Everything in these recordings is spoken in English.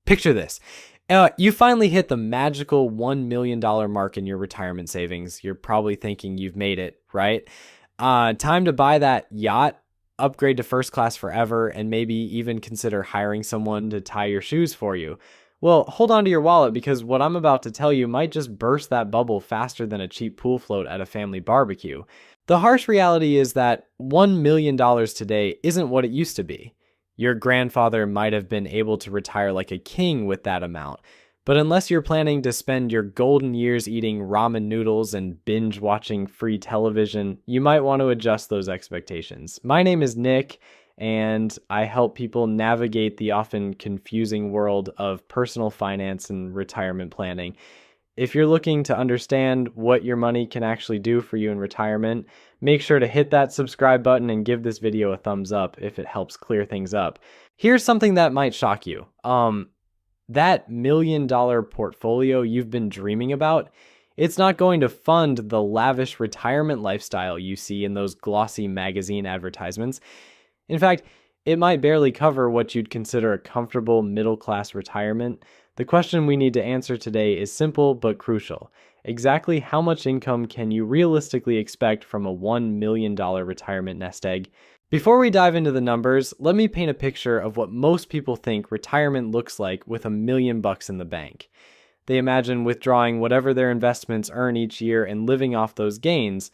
Picture this. You finally hit the magical $1 million mark in your retirement savings. You're probably thinking you've made it, right? Time to buy that yacht, upgrade to first class forever, and maybe even consider hiring someone to tie your shoes for you. Well, hold on to your wallet because what I'm about to tell you might just burst that bubble faster than a cheap pool float at a family barbecue. The harsh reality is that $1 million today isn't what it used to be. Your grandfather might have been able to retire like a king with that amount, but unless you're planning to spend your golden years eating ramen noodles and binge watching free television, you might want to adjust those expectations. My name is Nick, and I help people navigate the often confusing world of personal finance and retirement planning. If you're looking to understand what your money can actually do for you in retirement, make sure to hit that subscribe button and give this video a thumbs up if it helps clear things up. Here's something that might shock you. That $1 million portfolio you've been dreaming about, it's not going to fund the lavish retirement lifestyle you see in those glossy magazine advertisements. In fact, it might barely cover what you'd consider a comfortable middle-class retirement. The question we need to answer today is simple but crucial. Exactly how much income can you realistically expect from a $1 million retirement nest egg? Before we dive into the numbers, let me paint a picture of what most people think retirement looks like with $1 million in the bank. They imagine withdrawing whatever their investments earn each year and living off those gains.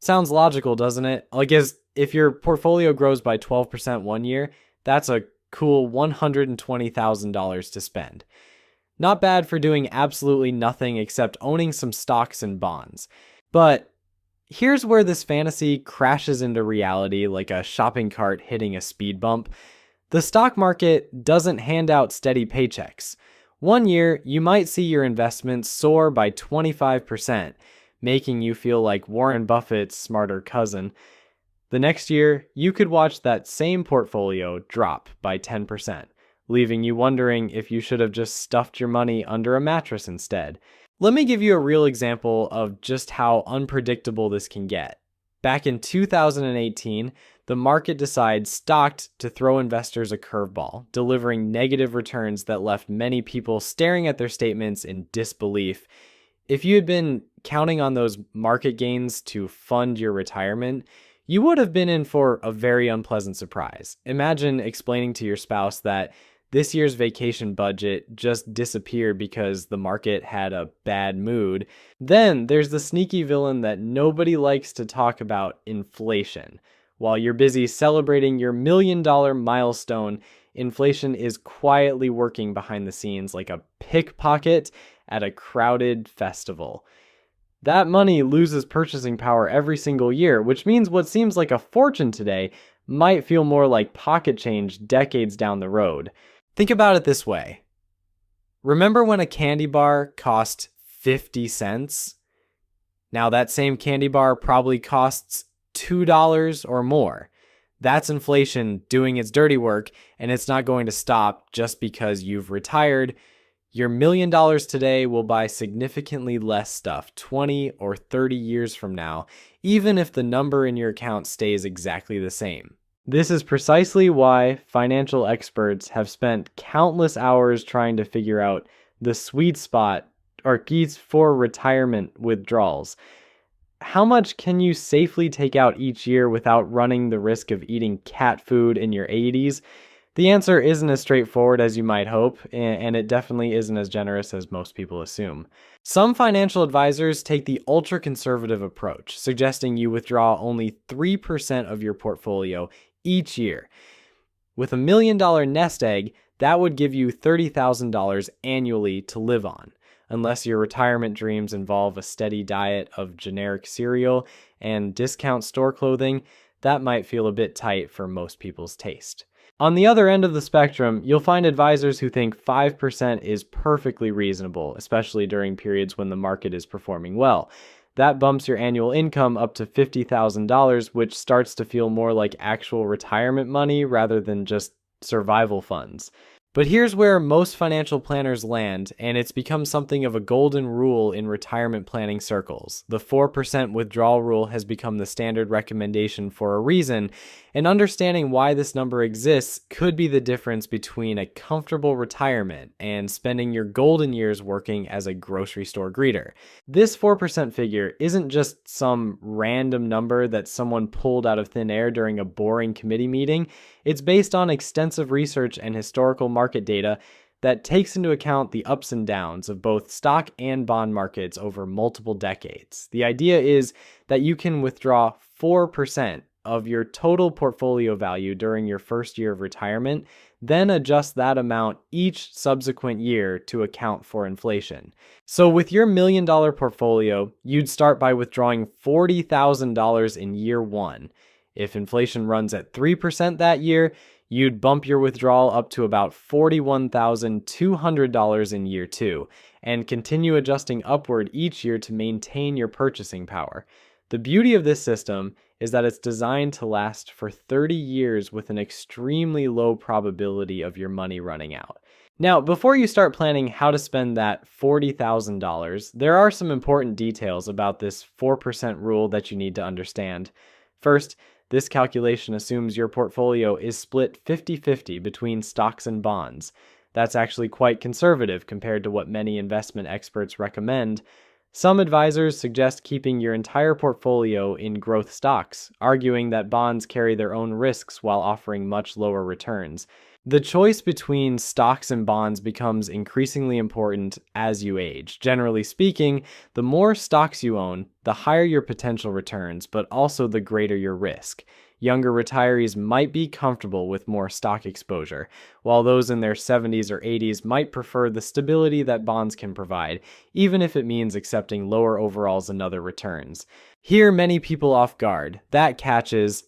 Sounds logical, doesn't it? Like, if your portfolio grows by 12% one year, that's a cool $120,000 to spend. Not bad for doing absolutely nothing except owning some stocks and bonds. But here's where this fantasy crashes into reality like a shopping cart hitting a speed bump. The stock market doesn't hand out steady paychecks. One year, you might see your investments soar by 25%, making you feel like Warren Buffett's smarter cousin. The next year, you could watch that same portfolio drop by 10%, leaving you wondering if you should have just stuffed your money under a mattress instead. Let me give you a real example of just how unpredictable this can get. Back in 2018, the market decides stocked to throw investors a curveball, delivering negative returns that left many people staring at their statements in disbelief. If you had been counting on those market gains to fund your retirement, you would have been in for a very unpleasant surprise. Imagine explaining to your spouse that this year's vacation budget just disappeared because the market had a bad mood. Then there's the sneaky villain that nobody likes to talk about, inflation. While you're busy celebrating your $1 million milestone, inflation is quietly working behind the scenes like a pickpocket at a crowded festival. That money loses purchasing power every single year, which means what seems like a fortune today might feel more like pocket change decades down the road. Think about it this way. Remember when a candy bar cost 50 cents? Now that same candy bar probably costs $2 or more. That's inflation doing its dirty work, and it's not going to stop just because you've retired. Your $1 million today will buy significantly less stuff 20 or 30 years from now, even if the number in your account stays exactly the same. This is precisely why financial experts have spent countless hours trying to figure out the sweet spot or keys for retirement withdrawals. How much can you safely take out each year without running the risk of eating cat food in your 80s? The answer isn't as straightforward as you might hope, and it definitely isn't as generous as most people assume. Some financial advisors take the ultra-conservative approach, suggesting you withdraw only 3% of your portfolio each year. With $1 million nest egg, that would give you $30,000 annually to live on. Unless your retirement dreams involve a steady diet of generic cereal and discount store clothing, that might feel a bit tight for most people's taste. On the other end of the spectrum, you'll find advisors who think 5% is perfectly reasonable, especially during periods when the market is performing well. That bumps your annual income up to $50,000, which starts to feel more like actual retirement money rather than just survival funds. But here's where most financial planners land, and it's become something of a golden rule in retirement planning circles. The 4% withdrawal rule has become the standard recommendation for a reason, and understanding why this number exists could be the difference between a comfortable retirement and spending your golden years working as a grocery store greeter. This 4% figure isn't just some random number that someone pulled out of thin air during a boring committee meeting. It's based on extensive research and historical market data that takes into account the ups and downs of both stock and bond markets over multiple decades. The idea is that you can withdraw 4% of your total portfolio value during your first year of retirement, then adjust that amount each subsequent year to account for inflation. So with your $1 million portfolio, you'd start by withdrawing $40,000 in year one. If inflation runs at 3% that year, you'd bump your withdrawal up to about $41,200 in year two, and continue adjusting upward each year to maintain your purchasing power. The beauty of this system is that it's designed to last for 30 years with an extremely low probability of your money running out. Now, before you start planning how to spend that $40,000, there are some important details about this 4% rule that you need to understand. First, this calculation assumes your portfolio is split 50-50 between stocks and bonds. That's actually quite conservative compared to what many investment experts recommend. Some advisors suggest keeping your entire portfolio in growth stocks, arguing that bonds carry their own risks while offering much lower returns. The choice between stocks and bonds becomes increasingly important as you age. Generally speaking, the more stocks you own, the higher your potential returns, but also the greater your risk. Younger retirees might be comfortable with more stock exposure, while those in their 70s or 80s might prefer the stability that bonds can provide, even if it means accepting lower overalls and other returns. Here, many people off guard. That catches.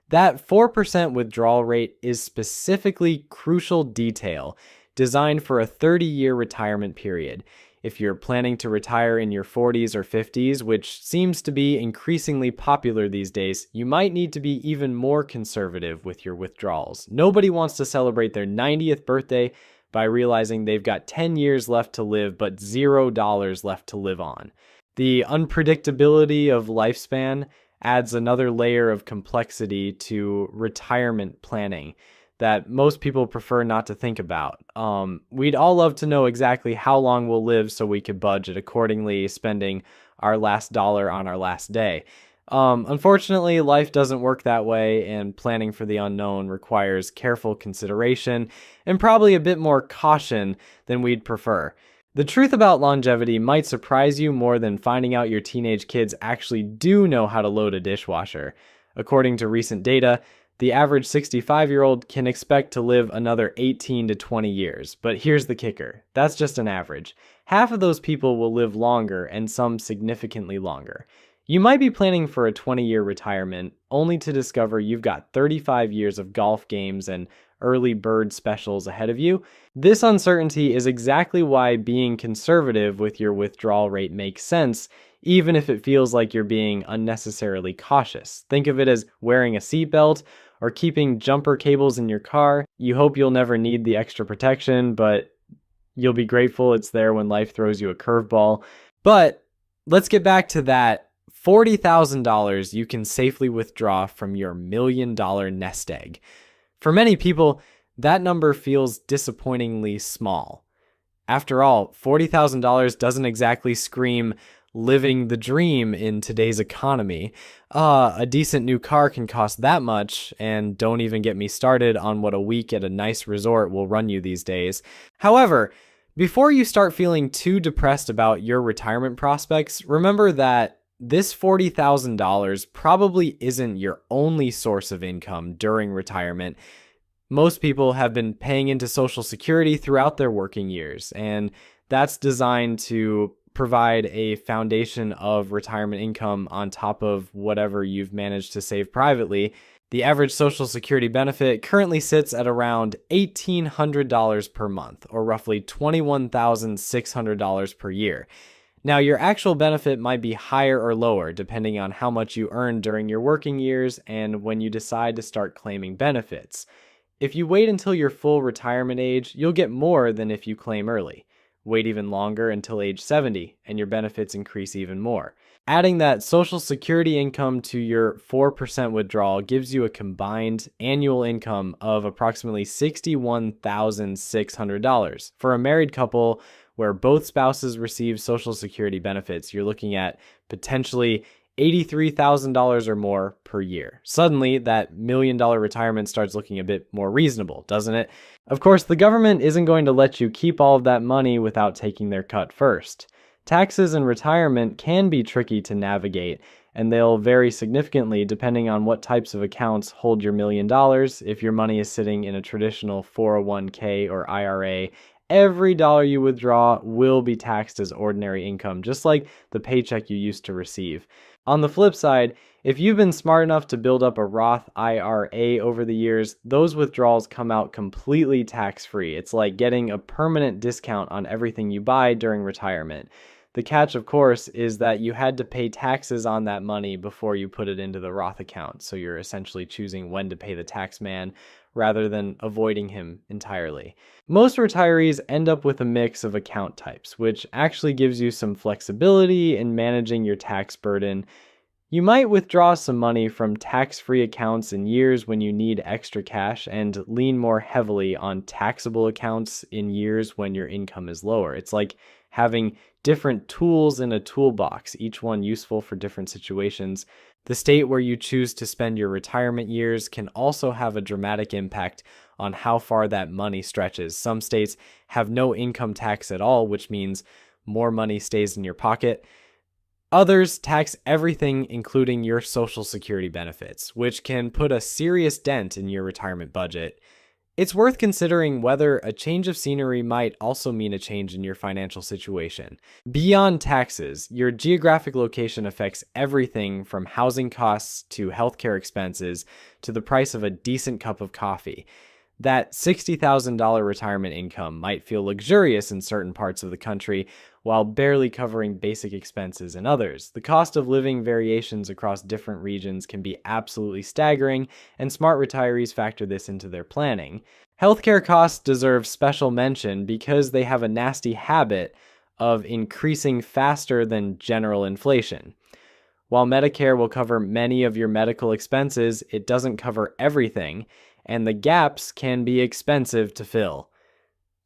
That 4% withdrawal rate is specifically crucial detail designed for a 30-year retirement period. If you're planning to retire in your 40s or 50s, which seems to be increasingly popular these days, you might need to be even more conservative with your withdrawals. Nobody wants to celebrate their 90th birthday by realizing they've got 10 years left to live but $0 left to live on. The unpredictability of lifespan adds another layer of complexity to retirement planning that most people prefer not to think about. We'd all love to know exactly how long we'll live so we could budget accordingly, spending our last dollar on our last day. Unfortunately, life doesn't work that way, and planning for the unknown requires careful consideration and probably a bit more caution than we'd prefer. The truth about longevity might surprise you more than finding out your teenage kids actually do know how to load a dishwasher. According to recent data, the average 65-year-old can expect to live another 18 to 20 years. But here's the kicker. That's just an average. Half of those people will live longer, and some significantly longer. You might be planning for a 20-year retirement, only to discover you've got 35 years of golf games and early bird specials ahead of you. This uncertainty is exactly why being conservative with your withdrawal rate makes sense, even if it feels like you're being unnecessarily cautious. Think of it as wearing a seatbelt or keeping jumper cables in your car. You hope you'll never need the extra protection, but you'll be grateful it's there when life throws you a curveball. But let's get back to that $40,000 you can safely withdraw from your $1 million nest egg. For many people, that number feels disappointingly small. After all, $40,000 doesn't exactly scream living the dream in today's economy. A decent new car can cost that much, and don't even get me started on what a week at a nice resort will run you these days. However, before you start feeling too depressed about your retirement prospects, remember that this $40,000 probably isn't your only source of income during retirement. Most people have been paying into Social Security throughout their working years, and that's designed to provide a foundation of retirement income on top of whatever you've managed to save privately. The average Social Security benefit currently sits at around $1,800 per month, or roughly $21,600 per year. Now, your actual benefit might be higher or lower depending on how much you earned during your working years and when you decide to start claiming benefits. If you wait until your full retirement age, you'll get more than if you claim early. Wait even longer until age 70, and your benefits increase even more. Adding that Social Security income to your 4% withdrawal gives you a combined annual income of approximately $61,600. For a married couple where both spouses receive Social Security benefits, you're looking at potentially $83,000 or more per year. Suddenly, that $1 million retirement starts looking a bit more reasonable, doesn't it? Of course, the government isn't going to let you keep all of that money without taking their cut first. Taxes in retirement can be tricky to navigate, and they'll vary significantly depending on what types of accounts hold your $1 million. If your money is sitting in a traditional 401k or IRA, every dollar you withdraw will be taxed as ordinary income, just like the paycheck you used to receive. On the flip side, if you've been smart enough to build up a Roth IRA over the years, those withdrawals come out completely tax-free. It's like getting a permanent discount on everything you buy during retirement. The catch, of course, is that you had to pay taxes on that money before you put it into the Roth account, so you're essentially choosing when to pay the tax man rather than avoiding him entirely. Most retirees end up with a mix of account types, which actually gives you some flexibility in managing your tax burden. You might withdraw some money from tax-free accounts in years when you need extra cash and lean more heavily on taxable accounts in years when your income is lower. It's like having different tools in a toolbox, each one useful for different situations. The state where you choose to spend your retirement years can also have a dramatic impact on how far that money stretches. Some states have no income tax at all, which means more money stays in your pocket. Others tax everything, including your Social Security benefits, which can put a serious dent in your retirement budget. It's worth considering whether a change of scenery might also mean a change in your financial situation. Beyond taxes, your geographic location affects everything from housing costs to healthcare expenses to the price of a decent cup of coffee. That $60,000 retirement income might feel luxurious in certain parts of the country while barely covering basic expenses in others. The cost of living variations across different regions can be absolutely staggering, and smart retirees factor this into their planning. Healthcare costs deserve special mention because they have a nasty habit of increasing faster than general inflation. While Medicare will cover many of your medical expenses, it doesn't cover everything, and the gaps can be expensive to fill.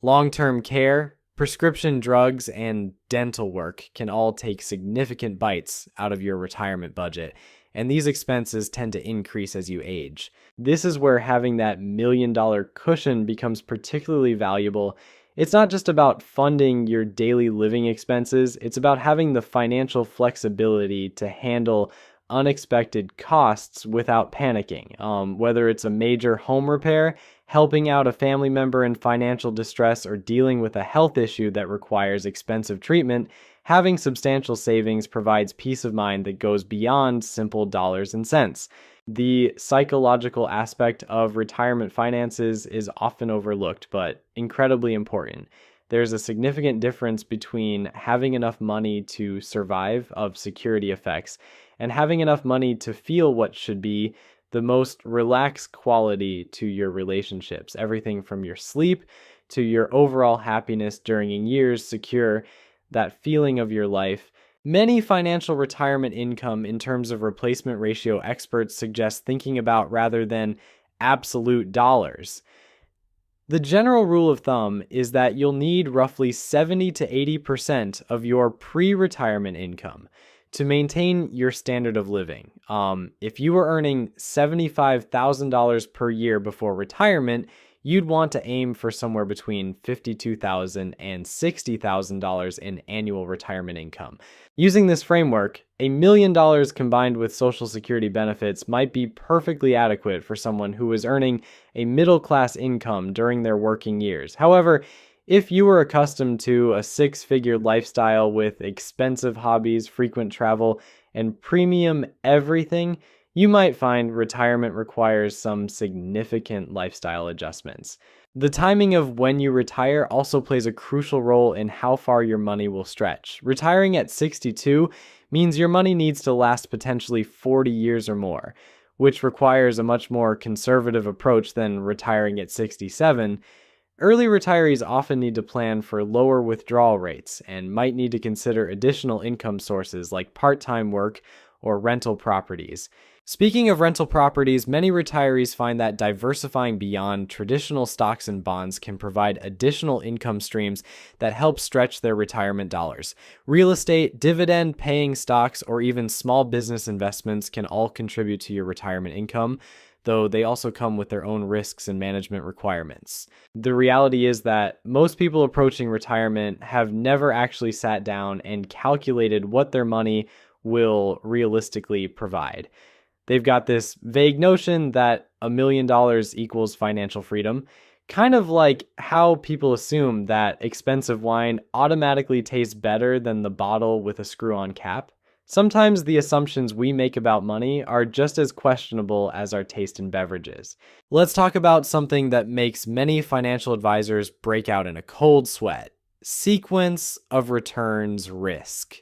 Long-term care, prescription drugs, and dental work can all take significant bites out of your retirement budget, and these expenses tend to increase as you age. This is where having that $1 million cushion becomes particularly valuable. It's not just about funding your daily living expenses, it's about having the financial flexibility to handle unexpected costs without panicking. Whether it's a major home repair, helping out a family member in financial distress, or dealing with a health issue that requires expensive treatment, having substantial savings provides peace of mind that goes beyond simple dollars and cents. The psychological aspect of retirement finances is often overlooked, but incredibly important. There's a significant difference between having enough money to survive of security effects and having enough money to feel what should be the most relaxed quality to your relationships. Everything from your sleep to your overall happiness during years secure, that feeling of your life. Many financial retirement income in terms of replacement ratio experts suggest thinking about rather than absolute dollars. The general rule of thumb is that you'll need roughly 70 to 80% of your pre-retirement income to maintain your standard of living. If you were earning $75,000 per year before retirement, you'd want to aim for somewhere between $52,000 and $60,000 in annual retirement income. Using this framework, $1 million combined with Social Security benefits might be perfectly adequate for someone who is earning a middle-class income during their working years. However, if you were accustomed to a six-figure lifestyle with expensive hobbies, frequent travel, and premium everything, you might find retirement requires some significant lifestyle adjustments. The timing of when you retire also plays a crucial role in how far your money will stretch. Retiring at 62 means your money needs to last potentially 40 years or more. which requires a much more conservative approach than retiring at 67, early retirees often need to plan for lower withdrawal rates and might need to consider additional income sources like part-time work or rental properties. Speaking of rental properties, many retirees find that diversifying beyond traditional stocks and bonds can provide additional income streams that help stretch their retirement dollars. Real estate, dividend-paying stocks, or even small business investments can all contribute to your retirement income, though they also come with their own risks and management requirements. The reality is that most people approaching retirement have never actually sat down and calculated what their money will realistically provide. They've got this vague notion that $1 million equals financial freedom, kind of like how people assume that expensive wine automatically tastes better than the bottle with a screw-on cap. Sometimes the assumptions we make about money are just as questionable as our taste in beverages. Let's talk about something that makes many financial advisors break out in a cold sweat: sequence of returns risk.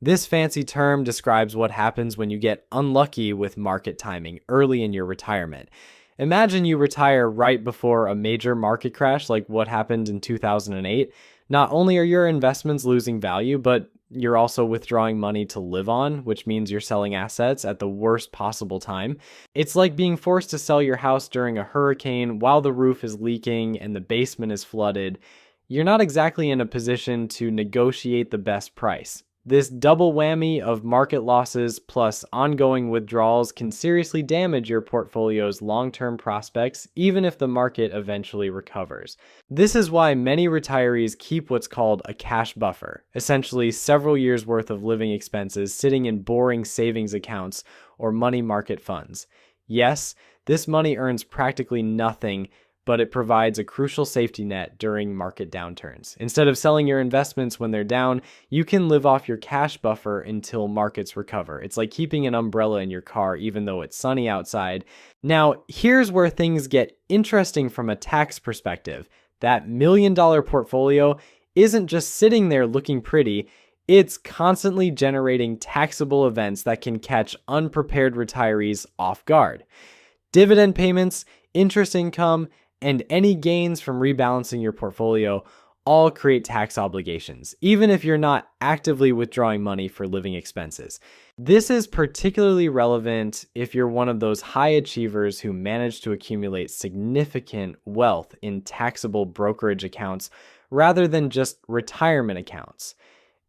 This fancy term describes what happens when you get unlucky with market timing early in your retirement. Imagine you retire right before a major market crash like what happened in 2008. Not only are your investments losing value, but you're also withdrawing money to live on, which means you're selling assets at the worst possible time. It's like being forced to sell your house during a hurricane while the roof is leaking and the basement is flooded. You're not exactly in a position to negotiate the best price. This double whammy of market losses plus ongoing withdrawals can seriously damage your portfolio's long-term prospects, even if the market eventually recovers. This is why many retirees keep what's called a cash buffer, essentially several years' worth of living expenses sitting in boring savings accounts or money market funds. Yes, this money earns practically nothing, but it provides a crucial safety net during market downturns. Instead of selling your investments when they're down, you can live off your cash buffer until markets recover. It's like keeping an umbrella in your car even though it's sunny outside. Now, here's where things get interesting from a tax perspective. That $1 million portfolio isn't just sitting there looking pretty, it's constantly generating taxable events that can catch unprepared retirees off guard. Dividend payments, interest income, and any gains from rebalancing your portfolio all create tax obligations, even if you're not actively withdrawing money for living expenses. This is particularly relevant if you're one of those high achievers who manage to accumulate significant wealth in taxable brokerage accounts rather than just retirement accounts.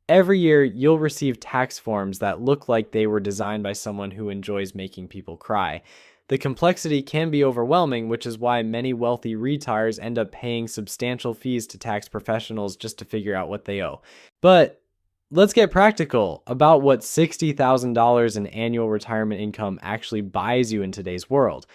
Every year, you'll receive tax forms that look like they were designed by someone who enjoys making people cry. The complexity can be overwhelming, which is why many wealthy retires end up paying substantial fees to tax professionals just to figure out what they owe. But let's get practical about what $60,000 in annual retirement income actually buys you in today's world.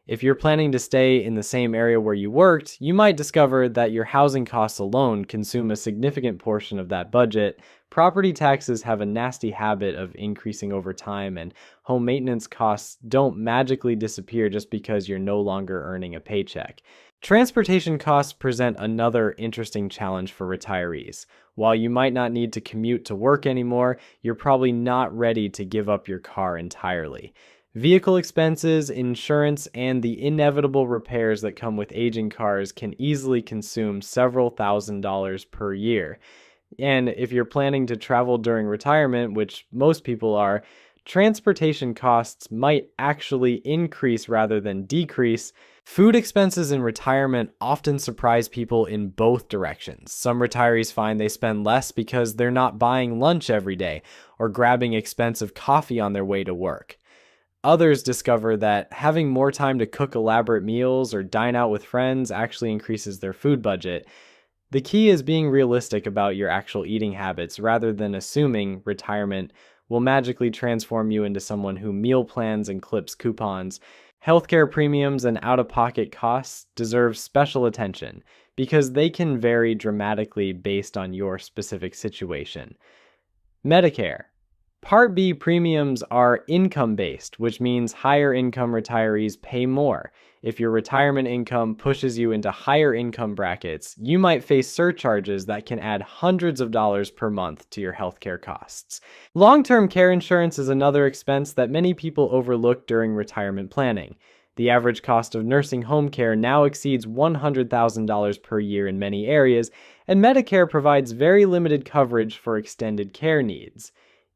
If you're planning to stay in the same area where you worked, you might discover that your housing costs alone consume a significant portion of that budget. Property taxes have a nasty habit of increasing over time, and home maintenance costs don't magically disappear just because you're no longer earning a paycheck. Transportation costs present another interesting challenge for retirees. While you might not need to commute to work anymore, you're probably not ready to give up your car entirely. Vehicle expenses, insurance, and the inevitable repairs that come with aging cars can easily consume several $1,000s per year. And if you're planning to travel during retirement, which most people are, transportation costs might actually increase rather than decrease. Food expenses in retirement often surprise people in both directions. Some retirees find they spend less because they're not buying lunch every day or grabbing expensive coffee on their way to work. Others discover that having more time to cook elaborate meals or dine out with friends actually increases their food budget. The key is being realistic about your actual eating habits rather than assuming retirement will magically transform you into someone who meal plans and clips coupons. Healthcare premiums and out-of-pocket costs deserve special attention because they can vary dramatically based on your specific situation. Medicare. Part B premiums are income-based, which means higher income retirees pay more. If your retirement income pushes you into higher income brackets, you might face surcharges that can add hundreds of dollars per month to your healthcare costs. Long-term care insurance is another expense that many people overlook during retirement planning. The average cost of nursing home care now exceeds $100,000 per year in many areas, and Medicare provides very limited coverage for extended care needs.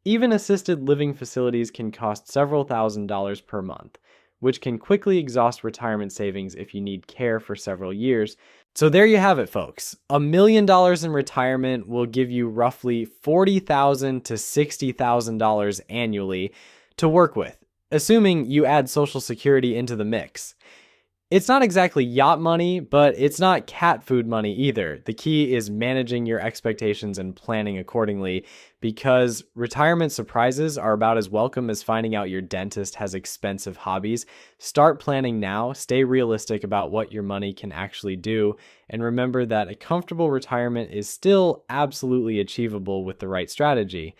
Even assisted living facilities can cost several $1,000s per month, which can quickly exhaust retirement savings if you need care for several years. So there you have it, folks. $1 million in retirement will give you roughly $40,000 to $60,000 annually to work with, assuming you add Social Security into the mix. It's not exactly yacht money, but it's not cat food money either. The key is managing your expectations and planning accordingly, because retirement surprises are about as welcome as finding out your dentist has expensive hobbies. Start planning now, stay realistic about what your money can actually do, and remember that a comfortable retirement is still absolutely achievable with the right strategy.